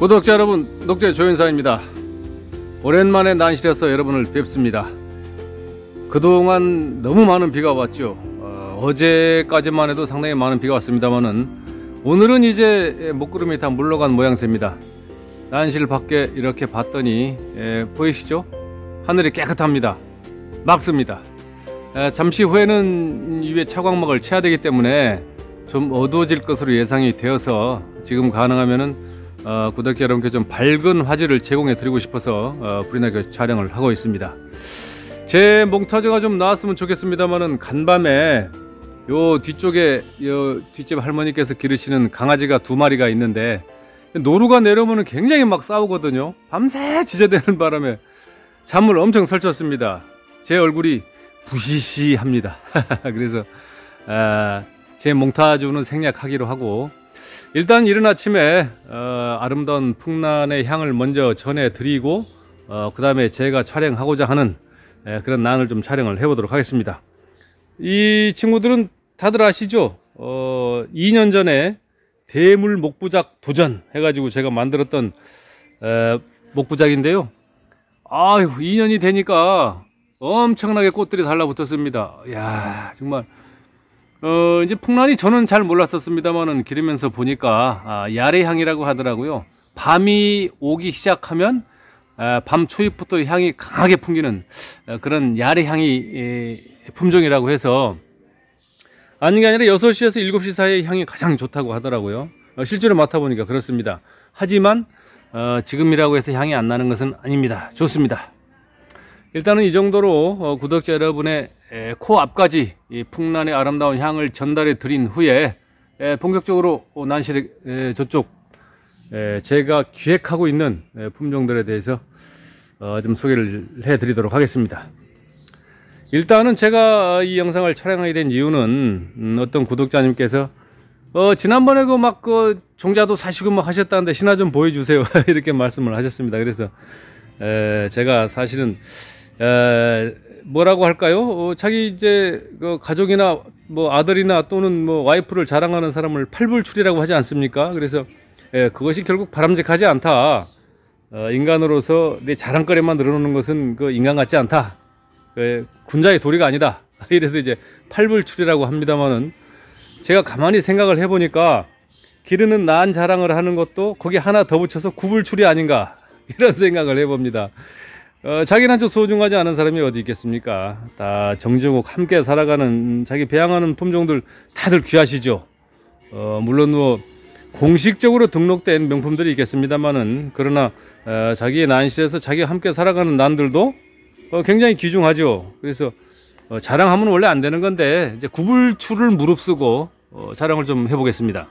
구독자 여러분, 녹제 조윤상입니다. 오랜만에 난실에서 여러분을 뵙습니다. 그동안 너무 많은 비가 왔죠. 어제까지만 해도 상당히 많은 비가 왔습니다만은 오늘은 이제 먹구름이 다 물러간 모양새입니다. 난실 밖에 이렇게 봤더니 보이시죠? 하늘이 깨끗합니다. 맑습니다. 잠시 후에는 이 위에 차광막을 쳐야 되기 때문에 좀 어두워질 것으로 예상이 되어서 지금 가능하면은 구독자 여러분께 좀 밝은 화질을 제공해 드리고 싶어서 불이 촬영을 하고 있습니다. 제 몽타주가 좀 나왔으면 좋겠습니다만은 간밤에 요 뒤쪽에 뒷집 할머니께서 기르시는 강아지가 2마리가 있는데 노루가 내려오면 굉장히 막 싸우거든요. 밤새 지저대는 바람에 잠을 엄청 설쳤습니다. 제 얼굴이 부시시합니다. 그래서 제 몽타주는 생략하기로 하고 일단 이른 아침에 아름다운 풍란의 향을 먼저 전해드리고 그 다음에 제가 촬영하고자 하는 그런 난을 좀 촬영을 해보도록 하겠습니다. 이 친구들은 다들 아시죠? 2년 전에 대물 목부작 도전 해가지고 제가 만들었던 목부작인데요. 아유, 2년이 되니까 엄청나게 꽃들이 달라붙었습니다. 이야, 정말 이제 풍란이 저는 잘 몰랐었습니다만은 기르면서 보니까 야레향이라고 하더라고요. 밤이 오기 시작하면 밤 초입부터 향이 강하게 풍기는 그런 야레향이 품종이라고 해서 아닌 게 아니라 6시에서 7시 사이에 향이 가장 좋다고 하더라고요. 실제로 맡아보니까 그렇습니다. 하지만 지금이라고 해서 향이 안 나는 것은 아닙니다. 좋습니다. 일단은 이 정도로 구독자 여러분의 코앞까지 이 풍란의 아름다운 향을 전달해 드린 후에 본격적으로 난실의 저쪽 제가 기획하고 있는 품종들에 대해서 좀 소개를 해 드리도록 하겠습니다. 일단은 제가 이 영상을 촬영하게 된 이유는 어떤 구독자님께서 지난번에 종자도 사시고 막 하셨다는데 신화 좀 보여주세요 이렇게 말씀을 하셨습니다. 그래서 제가 사실은 뭐라고 할까요? 자기 이제 가족이나 뭐 아들이나 또는 뭐 와이프를 자랑하는 사람을 팔불출이라고 하지 않습니까? 그래서 그것이 결국 바람직하지 않다. 인간으로서 내 자랑거리만 늘어놓는 것은 인간 같지 않다. 군자의 도리가 아니다. 이래서 이제 팔불출이라고 합니다만은 제가 가만히 생각을 해보니까 기르는 난 자랑을 하는 것도 거기 하나 더 붙여서 구불출이 아닌가 이런 생각을 해봅니다. 자기는 저 소중하지 않은 사람이 어디 있겠습니까? 다 정중욱 함께 살아가는 자기 배양하는 품종들 다들 귀하시죠. 물론 뭐 공식적으로 등록된 명품들이 있겠습니다만은 그러나 자기의 난실에서 자기와 함께 살아가는 난들도 굉장히 귀중하죠. 그래서 자랑하면 원래 안 되는 건데 이제 구불출을 무릅쓰고 자랑을 좀 해보겠습니다.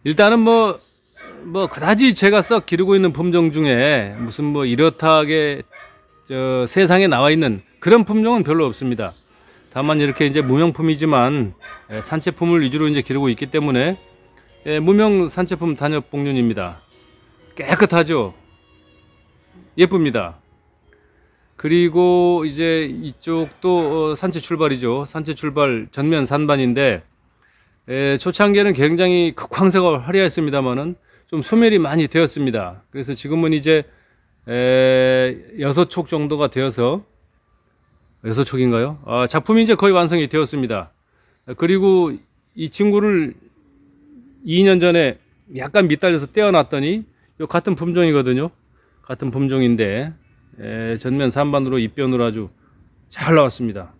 일단은 뭐 그다지 제가 썩 기르고 있는 품종 중에 무슨 뭐 이렇다하게 세상에 나와 있는 그런 품종은 별로 없습니다. 다만 이렇게 이제 무명품이지만 산채품을 위주로 이제 기르고 있기 때문에 무명 산채품 단엽 복륜입니다. 깨끗하죠. 예쁩니다. 그리고 이제 이쪽도 산채 출발이죠. 산채 출발 전면 산반인데 초창기에는 굉장히 극황색을 화려했습니다만은 좀 소멸이 많이 되었습니다. 그래서 지금은 이제 6촉 정도가 되어서 6촉인가요? 작품이 이제 거의 완성이 되었습니다. 그리고 이 친구를 2년 전에 약간 밑달려서 떼어놨더니 요 같은 품종이거든요. 같은 품종인데 전면 산반으로 입변으로 아주 잘 나왔습니다.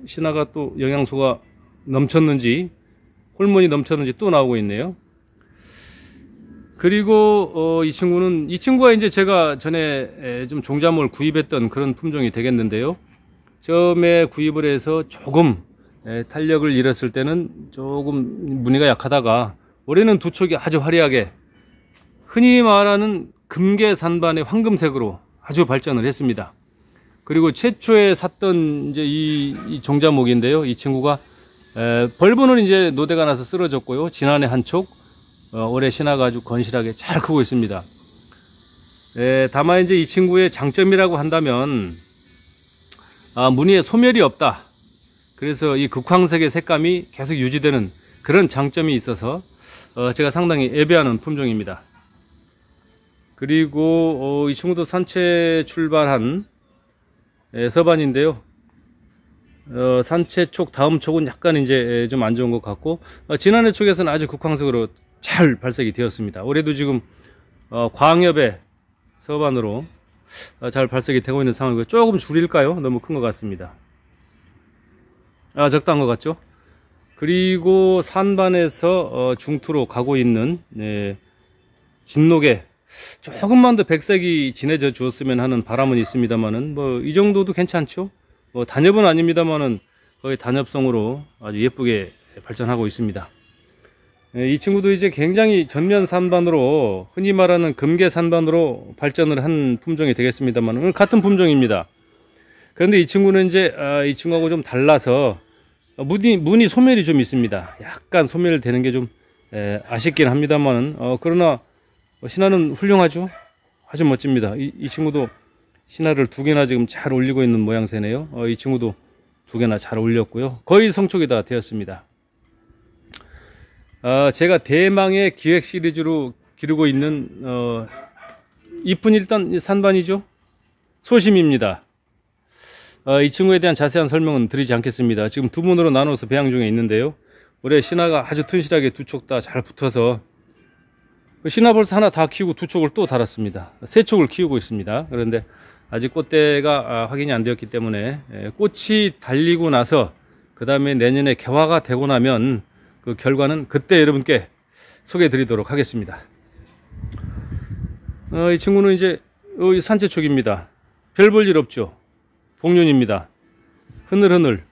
신화가 또 영양소가 넘쳤는지 호르몬이 넘쳤는지 또 나오고 있네요. 그리고 이 친구가 이제 제가 전에 좀 종자목을 구입했던 그런 품종이 되겠는데요. 처음에 구입을 해서 조금 탄력을 잃었을 때는 조금 무늬가 약하다가 올해는 2촉이 아주 화려하게 흔히 말하는 금계산반의 황금색으로 아주 발전을 했습니다. 그리고 최초에 샀던 이제 이 종자목인데요. 이 친구가 벌브는 이제 노대가 나서 쓰러졌고요. 지난해 한 촉, 올해 신화가 아주 건실하게 잘 크고 있습니다. 다만 이제 이 친구의 장점이라고 한다면 무늬에 소멸이 없다. 그래서 이 극황색의 색감이 계속 유지되는 그런 장점이 있어서 제가 상당히 애배하는 품종입니다. 그리고 이 친구도 산채 출발한 서반인데요. 산채 촉 다음 촉은 약간 이제 좀 안 좋은 것 같고, 지난해 촉에서는 아주 국황석으로 잘 발색이 되었습니다. 올해도 지금 광엽의 서반으로 잘 발색이 되고 있는 상황이고요. 조금 줄일까요? 너무 큰 것 같습니다. 적당한 것 같죠? 그리고 산반에서 중투로 가고 있는 진녹에 조금만 더 백색이 진해져 주었으면 하는 바람은 있습니다만은 뭐 이 정도도 괜찮죠. 뭐 단엽은 아닙니다만은 거의 단엽성으로 아주 예쁘게 발전하고 있습니다. 이 친구도 이제 굉장히 전면 산반으로, 흔히 말하는 금계 산반으로 발전을 한 품종이 되겠습니다만, 같은 품종입니다. 그런데 이 친구는 이제 이 친구하고 좀 달라서 무늬 소멸이 좀 있습니다. 약간 소멸되는 게 좀 아쉽긴 합니다만은, 그러나 신화는 훌륭하죠. 아주 멋집니다. 이 친구도 신화를 2개나 지금 잘 올리고 있는 모양새네요. 이 친구도 2개나 잘 올렸고요. 거의 성촉이 다 되었습니다. 제가 대망의 기획 시리즈로 기르고 있는 이쁜 일단 산반이죠. 소심입니다. 이 친구에 대한 자세한 설명은 드리지 않겠습니다. 지금 2분으로 나눠서 배양 중에 있는데요. 올해 신화가 아주 튼실하게 2촉 다 잘 붙어서, 신화 벌써 하나 다 키우고 2촉을 또 달았습니다. 3촉을 키우고 있습니다. 그런데 아직 꽃대가 확인이 안 되었기 때문에 꽃이 달리고 나서 그 다음에 내년에 개화가 되고 나면 그 결과는 그때 여러분께 소개해 드리도록 하겠습니다. 이 친구는 이제 산채촉입니다. 별 볼 일 없죠. 복륜입니다. 흐늘흐늘.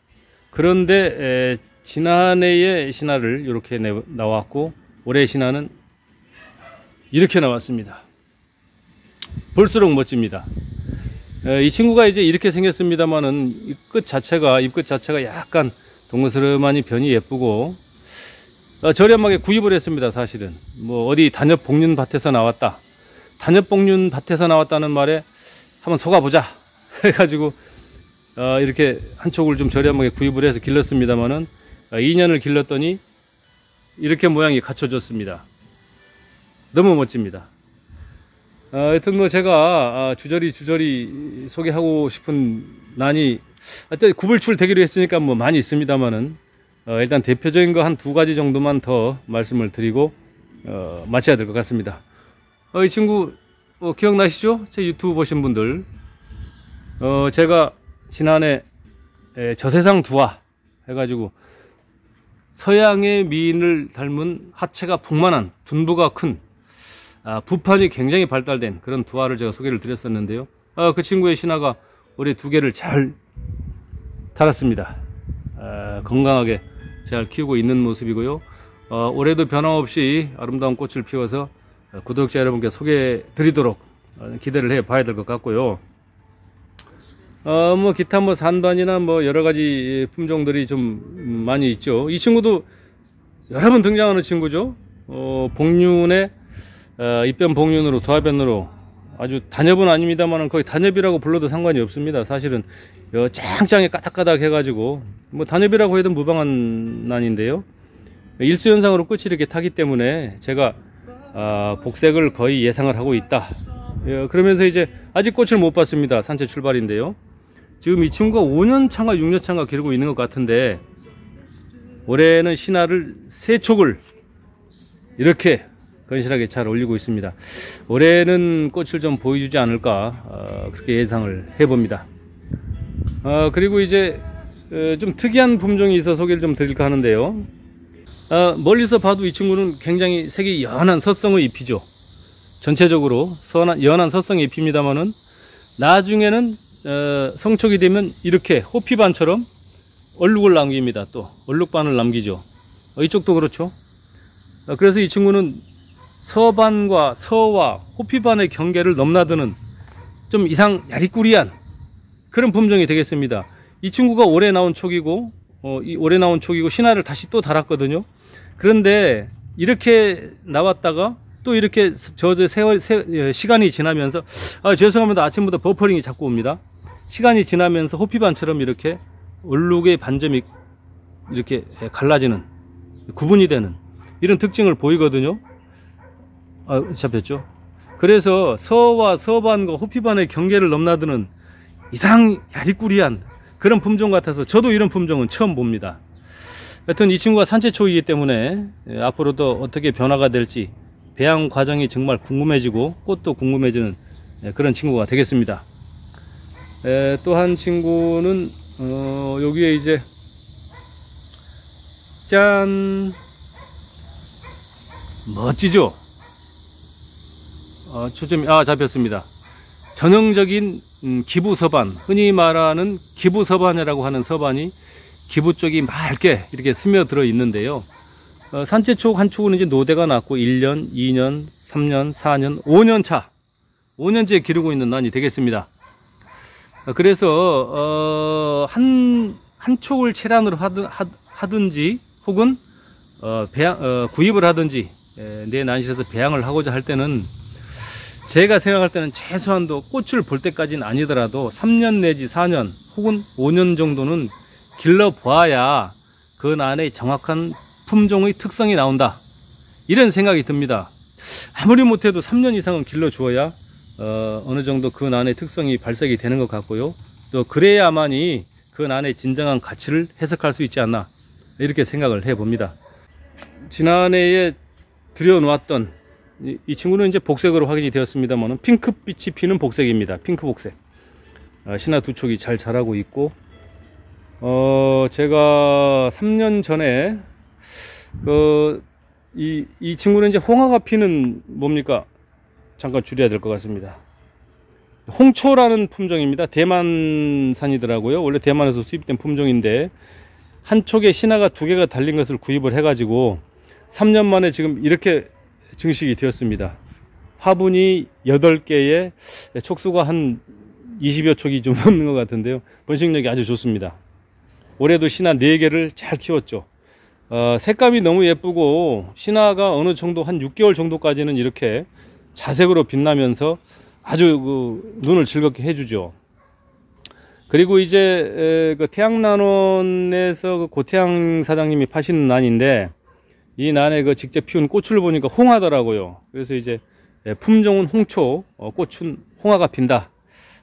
그런데 지난해의 신화를 이렇게 나왔고, 올해 신화는 이렇게 나왔습니다. 볼수록 멋집니다. 이 친구가 이제 이렇게 생겼습니다만은 잎끝 자체가 약간 동그스름하니 변이 예쁘고, 저렴하게 구입을 했습니다. 사실은 뭐 어디 단엽 복륜 밭에서 나왔다, 단엽 복륜 밭에서 나왔다는 말에 한번 속아보자 해가지고 이렇게 한 촉을 좀 저렴하게 구입을 해서 길렀습니다만은 2년을 길렀더니 이렇게 모양이 갖춰졌습니다. 너무 멋집니다. 하여튼 뭐 제가 주저리 소개하고 싶은 난이, 하여튼 구불출 되기로 했으니까 뭐 많이 있습니다만은 일단 대표적인 거 한 2가지 정도만 더 말씀을 드리고 마쳐야 될 것 같습니다. 이 친구 기억나시죠? 제 유튜브 보신 분들, 제가 지난해 저세상 두화 해가지고 서양의 미인을 닮은 하체가 풍만한, 둔부가 큰, 부판이 굉장히 발달된 그런 두화를 제가 소개를 드렸었는데요. 그 친구의 신화가 올해 2개를 잘 달았습니다. 건강하게 잘 키우고 있는 모습이고요. 올해도 변함없이 아름다운 꽃을 피워서 구독자 여러분께 소개해 드리도록 기대를 해 봐야 될 것 같고요. 뭐 기타 뭐 산반이나 뭐 여러가지 품종들이 좀 많이 있죠. 이 친구도 여러 번 등장하는 친구죠. 복륜에 입변 복륜으로, 두화변으로, 아주 단엽은 아닙니다만 거의 단엽이라고 불러도 상관이 없습니다. 사실은 짱짱하게 까닥까닥 해가지고 뭐 단엽이라고 해도 무방한 난인데요. 일수현상으로 끝이 이렇게 타기 때문에 제가 복색을 거의 예상을 하고 있다. 그러면서 이제 아직 꽃을 못 봤습니다. 산채 출발인데요. 지금 이 친구가 5년차인가 6년차인가 기르고 있는 것 같은데, 올해는 신화를 3촉을 이렇게 건실하게 잘 올리고 있습니다. 올해는 꽃을 좀 보여주지 않을까, 그렇게 예상을 해봅니다. 그리고 이제 좀 특이한 품종이 있어 소개를 좀 드릴까 하는데요. 멀리서 봐도 이 친구는 굉장히 색이 연한 서성의 잎이죠. 전체적으로 연한 서성의 잎입니다만은 나중에는 성촉이 되면 이렇게 호피반처럼 얼룩을 남깁니다. 또 얼룩반을 남기죠. 이쪽도 그렇죠. 그래서 이 친구는 서반과 서와 호피반의 경계를 넘나드는 좀 이상 야리꾸리한 그런 품종이 되겠습니다. 이 친구가 올해 나온 촉이고 올해 나온 촉이고 신화를 다시 또 달았거든요. 그런데 이렇게 나왔다가 또 이렇게 시간이 지나면서 죄송합니다. 아침부터 버퍼링이 자꾸 옵니다. 시간이 지나면서 호피반처럼 이렇게 얼룩의 반점이 이렇게 갈라지는, 구분이 되는 이런 특징을 보이거든요. 잡혔죠. 그래서 서와 서반과 호피반의 경계를 넘나드는 이상 야리꾸리한 그런 품종 같아서 저도 이런 품종은 처음 봅니다. 하여튼 이 친구가 산채초이기 때문에 앞으로도 어떻게 변화가 될지 배양 과정이 정말 궁금해지고 꽃도 궁금해지는 그런 친구가 되겠습니다. 또 한 친구는 여기에 이제 짠, 멋지죠? 초점이 잡혔습니다. 전형적인 기부서반, 흔히 말하는 기부서반이라고 하는 서반이 기부 쪽이 맑게 이렇게 스며들어 있는데요. 산채촉 한 축은 이제 노대가 났고 1년, 2년, 3년, 4년, 5년 차, 5년째 기르고 있는 난이 되겠습니다. 그래서 한 촉을 체란으로 하든지 혹은 구입을 하든지 내 난실에서 배양을 하고자 할 때는 제가 생각할 때는 최소한도 꽃을 볼 때까지는 아니더라도 3년 내지 4년 혹은 5년 정도는 길러봐야 그 난의 정확한 품종의 특성이 나온다, 이런 생각이 듭니다. 아무리 못해도 3년 이상은 길러주어야 어느 정도 그 난의 특성이 발색이 되는 것 같고요. 또 그래야만이 그 난의 진정한 가치를 해석할 수 있지 않나, 이렇게 생각을 해봅니다. 지난해에 들여놓았던 이 친구는 이제 복색으로 확인이 되었습니다만 핑크빛이 피는 복색입니다. 핑크 복색. 신화 두 촉이 잘 자라고 있고, 제가 3년 전에 이 친구는 이제 홍화가 피는 뭡니까? 잠깐 줄여야 될 것 같습니다. 홍초라는 품종입니다. 대만산이더라고요. 원래 대만에서 수입된 품종인데 한 촉에 신화가 2개가 달린 것을 구입을 해가지고 3년 만에 지금 이렇게 증식이 되었습니다. 화분이 8개에 촉수가 한 20여 촉이 좀 넘는 것 같은데요. 번식력이 아주 좋습니다. 올해도 신화 4개를 잘 키웠죠. 색감이 너무 예쁘고 신화가 어느 정도 한 6개월 정도까지는 이렇게 자색으로 빛나면서 아주 눈을 즐겁게 해주죠. 그리고 이제 그 태양난원에서 고태양 사장님이 파시는 난인데 이 난에 직접 피운 꽃을 보니까 홍하더라고요. 그래서 이제 품종은 홍초, 꽃은 홍화가 핀다.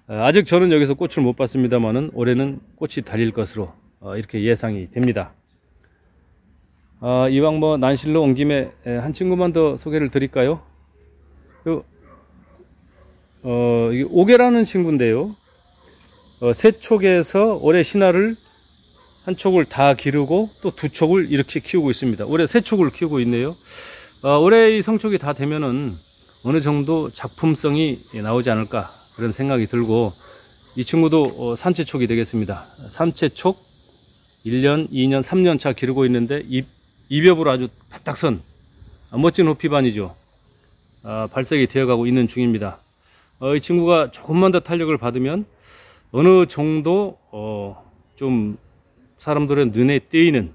아직 저는 여기서 꽃을 못 봤습니다만은 올해는 꽃이 달릴 것으로 이렇게 예상이 됩니다. 이왕 난실로 온 김에 한 친구만 더 소개를 드릴까요? 이게 오개라는 친구인데요. 세 촉에서 올해 신화를 한 촉을 다 기르고 또 2촉을 이렇게 키우고 있습니다. 올해 3촉을 키우고 있네요. 올해 이 성촉이 다 되면은 어느 정도 작품성이 나오지 않을까, 그런 생각이 들고, 이 친구도 산채촉이 되겠습니다. 산채촉 1년, 2년, 3년 차 기르고 있는데 입엽으로 아주 바닥 선 멋진 호피반이죠. 발색이 되어가고 있는 중입니다. 이 친구가 조금만 더 탄력을 받으면 어느 정도 좀 사람들의 눈에 띄는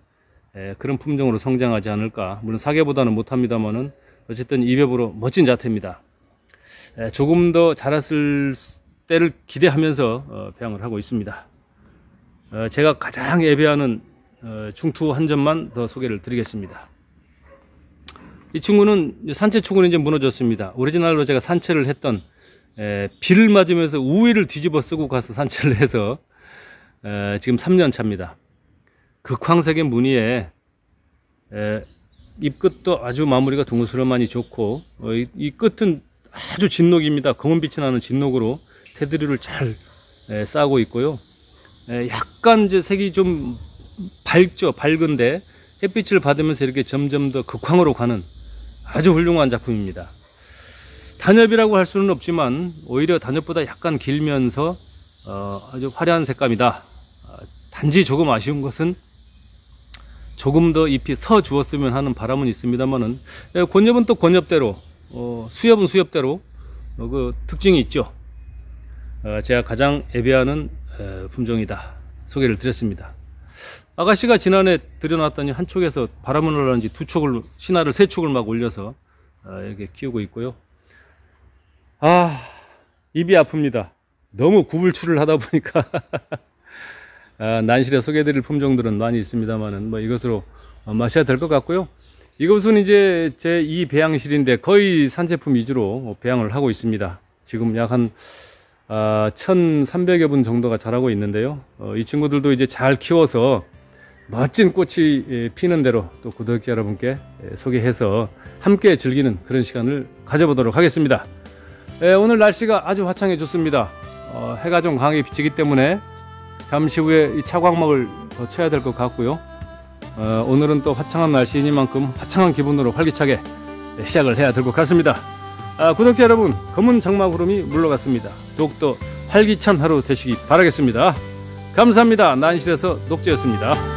그런 품종으로 성장하지 않을까. 물론 사계보다는 못합니다만은 어쨌든 입엽으로 멋진 자태입니다. 조금 더 자랐을 때를 기대하면서 배양을 하고 있습니다. 제가 가장 예배하는 중투 한 점만 더 소개를 드리겠습니다. 이 친구는 산채축은 이제 무너졌습니다. 오리지널로 제가 산채를 했던 비를 맞으면서 우위를 뒤집어 쓰고 가서 산채를 해서 지금 3년 차입니다. 극황색의 무늬에 잎끝도 아주 마무리가 둥그스러만이 좋고, 이 끝은 아주 진녹입니다. 검은빛이 나는 진녹으로 테두리를 잘 싸고 있고요. 약간 이제 색이 좀 밝죠. 밝은데 햇빛을 받으면서 이렇게 점점 더 극황으로 가는 아주 훌륭한 작품입니다. 단엽이라고 할 수는 없지만 오히려 단엽보다 약간 길면서 아주 화려한 색감이다. 단지 조금 아쉬운 것은 조금 더 잎이 서 주었으면 하는 바람은 있습니다만은, 곤엽은 또 곤엽대로, 수엽은 수엽대로 그 특징이 있죠. 제가 가장 예배하는 품종이다 소개를 드렸습니다. 아가씨가 지난해 들여놨더니 한 촉에서 바람을 올라는지 2촉을, 신화를 3촉을 막 올려서 이렇게 키우고 있고요. 입이 아픕니다. 너무 구불출을 하다 보니까 난실에 소개해드릴 품종들은 많이 있습니다만은 이것으로 마셔야 될 것 같고요. 이곳은 이제 제2 배양실인데 거의 산제품 위주로 배양을 하고 있습니다. 지금 약 한 1,300여 분 정도가 자라고 있는데요. 이 친구들도 이제 잘 키워서 멋진 꽃이 피는 대로 또 구독자 여러분께 소개해서 함께 즐기는 그런 시간을 가져보도록 하겠습니다. 오늘 날씨가 아주 화창해 좋습니다. 해가 좀 강하게 비치기 때문에 잠시 후에 이 차광막을 더 쳐야 될 것 같고요. 오늘은 또 화창한 날씨이니만큼 화창한 기분으로 활기차게 시작을 해야 될 것 같습니다. 구독자 여러분, 검은 장마구름이 물러갔습니다. 더욱더 활기찬 하루 되시기 바라겠습니다. 감사합니다. 난실에서 녹재였습니다.